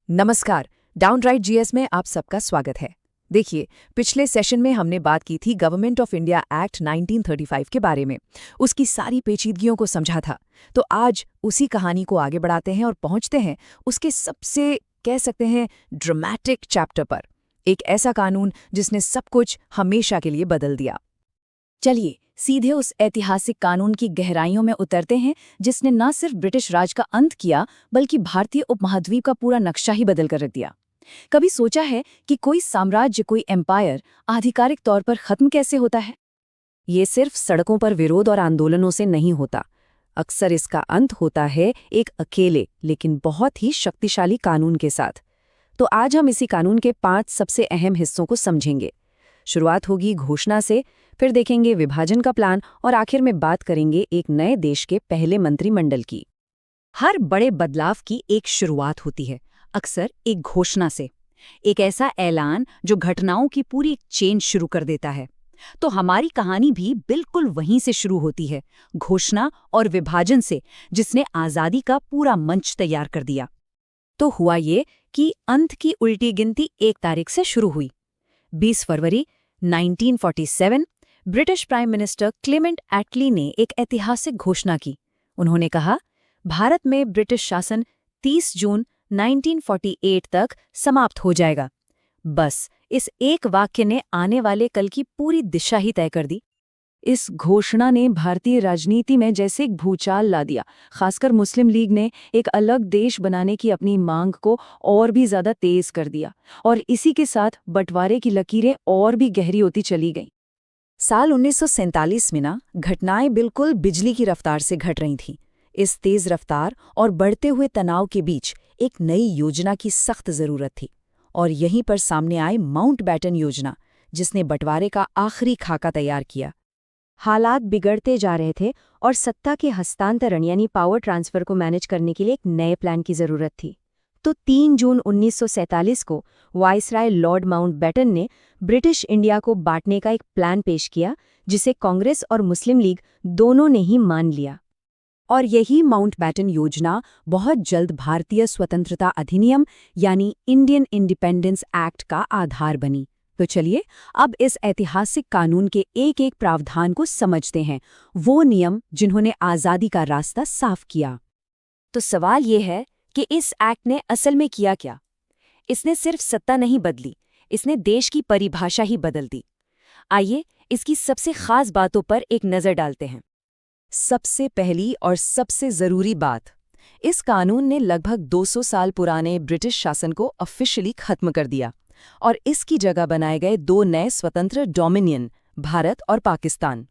नमस्कार। Downright GS में आप सबका स्वागत है। देखिए, पिछले सेशन में हमने बात की थी गवर्नमेंट ऑफ इंडिया एक्ट 1935 के बारे में। उसकी सारी पेचीदगियों को समझा था। तो आज उसी कहानी को आगे बढ़ाते हैं और पहुंचते हैं उसके सबसे कह सकते हैं ड्रामेटिक चैप्टर पर। एक ऐसा कानून जिसने सब कुछ हमेशा के लिए बदल दिया। चलिए सीधे उस ऐतिहासिक कानून की गहराइयों में उतरते हैं जिसने न सिर्फ ब्रिटिश राज का अंत किया बल्कि भारतीय उपमहाद्वीप का पूरा नक्शा ही बदल कर रख दिया। कभी सोचा है कि कोई साम्राज्य, कोई एम्पायर आधिकारिक तौर पर खत्म कैसे होता है? ये सिर्फ सड़कों पर विरोध और आंदोलनों से नहीं होता। अक्सर इसका अंत होता है एक अकेले लेकिन बहुत ही शक्तिशाली कानून के साथ। तो आज हम इसी कानून के 5 सबसे अहम हिस्सों को समझेंगे। शुरुआत होगी घोषणा से, फिर देखेंगे विभाजन का प्लान और आखिर में बात करेंगे एक नए देश के पहले मंत्रिमंडल की। हर बड़े बदलाव की एक शुरुआत होती है, अक्सर एक घोषणा से। एक ऐसा ऐलान जो घटनाओं की पूरी एक चेन शुरू कर देता है। तो हमारी कहानी भी बिल्कुल वहीं से शुरू होती है, घोषणा और विभाजन से, जिसने आज़ादी का पूरा मंच तैयार कर दिया। तो हुआ ये कि अंत की उल्टी गिनती 1 तारीख से शुरू हुई। 20 फरवरी 1947 ब्रिटिश प्राइम मिनिस्टर क्लेमेंट एटली ने एक ऐतिहासिक घोषणा की। उन्होंने कहा, भारत में ब्रिटिश शासन 30 जून 1948 तक समाप्त हो जाएगा। बस इस एक वाक्य ने आने वाले कल की पूरी दिशा ही तय कर दी। इस घोषणा ने भारतीय राजनीति में जैसे एक भूचाल ला दिया। खासकर मुस्लिम लीग ने एक अलग देश बनाने की अपनी मांग को और भी ज्यादा तेज कर दिया और इसी के साथ बंटवारे की लकीरें और भी गहरी होती चली गईं। साल 1947 में घटनाएं बिल्कुल बिजली की रफ्तार से घट रही थीं। इस तेज रफ्तार और बढ़ते हुए तनाव के बीच एक नई योजना की सख्त जरूरत थी और यहीं पर सामने आई माउंटबेटन योजना, जिसने बंटवारे का आखिरी खाका तैयार किया। हालात बिगड़ते जा रहे थे और सत्ता के हस्तांतरण यानी पावर ट्रांसफर को मैनेज करने के लिए एक नए प्लान की जरूरत थी। तो 3 जून 1947 को वाइसराय लॉर्ड माउंटबेटन ने ब्रिटिश इंडिया को बांटने का एक प्लान पेश किया, जिसे कांग्रेस और मुस्लिम लीग दोनों ने ही मान लिया। और यही माउंटबेटन योजना बहुत जल्द भारतीय स्वतंत्रता अधिनियम यानी इंडियन इंडिपेंडेंस एक्ट का आधार बनी। तो चलिए अब इस ऐतिहासिक कानून के एक एक प्रावधान को समझते हैं, वो नियम जिन्होंने आज़ादी का रास्ता साफ किया। तो सवाल ये है कि इस एक्ट ने असल में किया क्या? इसने सिर्फ सत्ता नहीं बदली, इसने देश की परिभाषा ही बदल दी। आइए इसकी सबसे खास बातों पर एक नज़र डालते हैं। सबसे पहली और सबसे ज़रूरी बात, इस कानून ने लगभग 200 साल पुराने ब्रिटिश शासन को ऑफिशियली खत्म कर दिया और इसकी जगह बनाए गए 2 नए स्वतंत्र डोमिनियन, भारत और पाकिस्तान।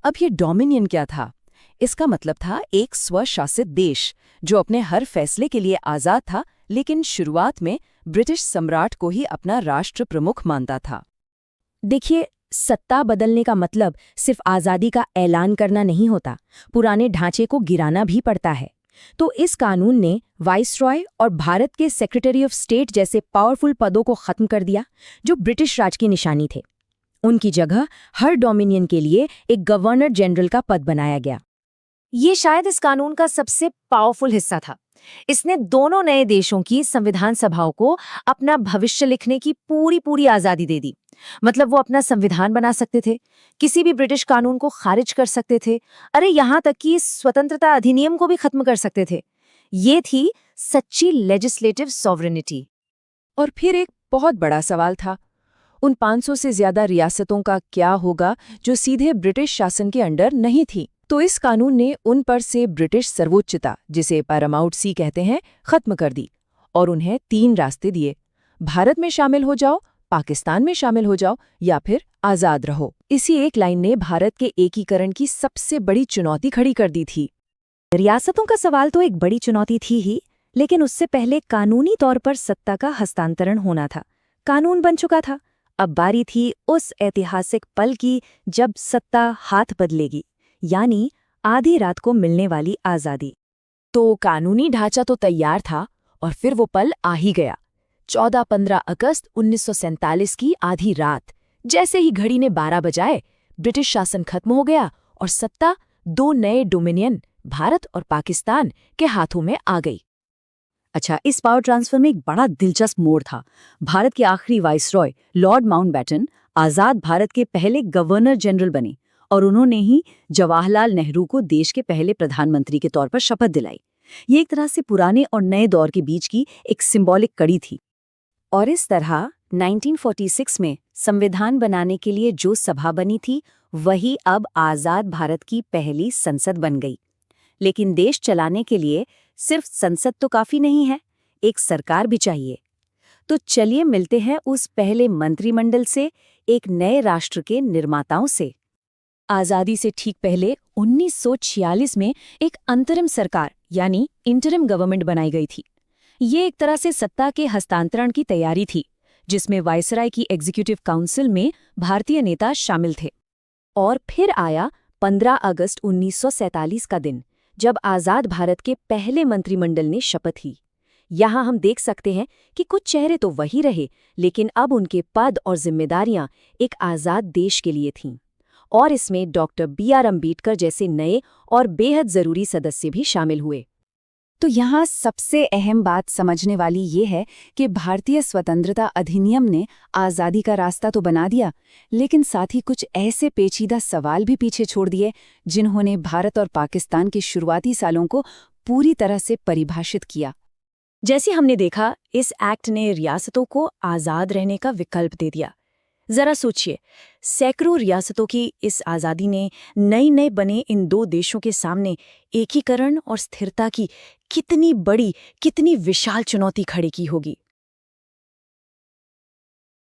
अब ये डोमिनियन क्या था? इसका मतलब था एक स्वशासित देश जो अपने हर फैसले के लिए आज़ाद था, लेकिन शुरुआत में ब्रिटिश सम्राट को ही अपना राष्ट्र प्रमुख मानता था। देखिए, सत्ता बदलने का मतलब सिर्फ आज़ादी का ऐलान करना नहीं होता, पुराने ढांचे को गिराना भी पड़ता है। तो इस कानून ने वाइसरॉय और भारत के सेक्रेटरी ऑफ स्टेट जैसे पावरफुल पदों को खत्म कर दिया, जो ब्रिटिश राज की निशानी थे। उनकी जगह हर डोमिनियन के लिए एक गवर्नर जनरल का पद बनाया गया। ये शायद इस कानून का सबसे पावरफुल हिस्सा था। इसने दोनों नए देशों की संविधान सभाओं को अपना भविष्य लिखने की पूरी आज़ादी दे दी। मतलब वो अपना संविधान बना सकते थे, किसी भी ब्रिटिश कानून को खारिज कर सकते थे, अरे यहाँ तक कि स्वतंत्रता अधिनियम को भी खत्म कर सकते थे। ये थी सच्ची लेजिस्लेटिव सॉवरेनिटी। और फिर एक बहुत बड़ा सवाल था, उन 500 से ज्यादा रियासतों का क्या होगा जो सीधे ब्रिटिश शासन के अंडर नहीं थी? तो इस कानून ने उन पर से ब्रिटिश सर्वोच्चता, जिसे पैरामाउंट सी कहते हैं, खत्म कर दी और उन्हें 3 रास्ते दिए। भारत में शामिल हो जाओ, पाकिस्तान में शामिल हो जाओ या फिर आज़ाद रहो। इसी एक लाइन ने भारत के एकीकरण की सबसे बड़ी चुनौती खड़ी कर दी थी। रियासतों का सवाल तो एक बड़ी चुनौती थी ही, लेकिन उससे पहले कानूनी तौर पर सत्ता का हस्तांतरण होना था। कानून बन चुका था, अब बारी थी उस ऐतिहासिक पल की जब सत्ता हाथ बदलेगी, यानी आधी रात को मिलने वाली आज़ादी। तो कानूनी ढांचा तो तैयार था और फिर वो पल आ ही गया। 14-15 अगस्त 1947 की आधी रात, जैसे ही घड़ी ने 12 बजाए, ब्रिटिश शासन खत्म हो गया और सत्ता 2 नए डोमिनियन, भारत और पाकिस्तान, के हाथों में आ गई। अच्छा, इस पावर ट्रांसफर में एक बड़ा दिलचस्प मोड़ था। भारत के आखिरी वाइसरॉय लॉर्ड माउंटबेटन आजाद भारत के पहले गवर्नर जनरल बने और उन्होंने ही जवाहरलाल नेहरू को देश के पहले प्रधानमंत्री के तौर पर शपथ दिलाई। ये एक तरह से पुराने और नए दौर के बीच की एक सिंबॉलिक कड़ी थी। और इस तरह 1946 में संविधान बनाने के लिए जो सभा बनी थी वही अब आजाद भारत की पहली संसद बन गई। लेकिन देश चलाने के लिए सिर्फ संसद तो काफी नहीं है, एक सरकार भी चाहिए। तो चलिए मिलते हैं उस पहले मंत्रिमंडल से, एक नए राष्ट्र के निर्माताओं से। आजादी से ठीक पहले 1946 में एक अंतरिम सरकार यानी इंटरिम गवर्नमेंट बनाई गई थी। ये एक तरह से सत्ता के हस्तांतरण की तैयारी थी, जिसमें वायसराय की एग्जीक्यूटिव काउंसिल में भारतीय नेता शामिल थे। और फिर आया 15 अगस्त 1947 का दिन, जब आजाद भारत के पहले मंत्रिमंडल ने शपथ ली। यहाँ हम देख सकते हैं कि कुछ चेहरे तो वही रहे, लेकिन अब उनके पद और जिम्मेदारियां एक आजाद देश के लिए थीं। और इसमें डॉक्टर BR अम्बेडकर जैसे नए और बेहद जरूरी सदस्य भी शामिल हुए। तो यहाँ सबसे अहम बात समझने वाली ये है कि भारतीय स्वतंत्रता अधिनियम ने आज़ादी का रास्ता तो बना दिया, लेकिन साथ ही कुछ ऐसे पेचीदा सवाल भी पीछे छोड़ दिए जिन्होंने भारत और पाकिस्तान के शुरुआती सालों को पूरी तरह से परिभाषित किया। जैसे हमने देखा, इस एक्ट ने रियासतों को आज़ाद रहने का विकल्प दे दिया। जरा सोचिए, सैकड़ों रियासतों की इस आज़ादी ने नए बने इन दो देशों के सामने एकीकरण और स्थिरता की कितनी बड़ी, कितनी विशाल चुनौती खड़ी की होगी।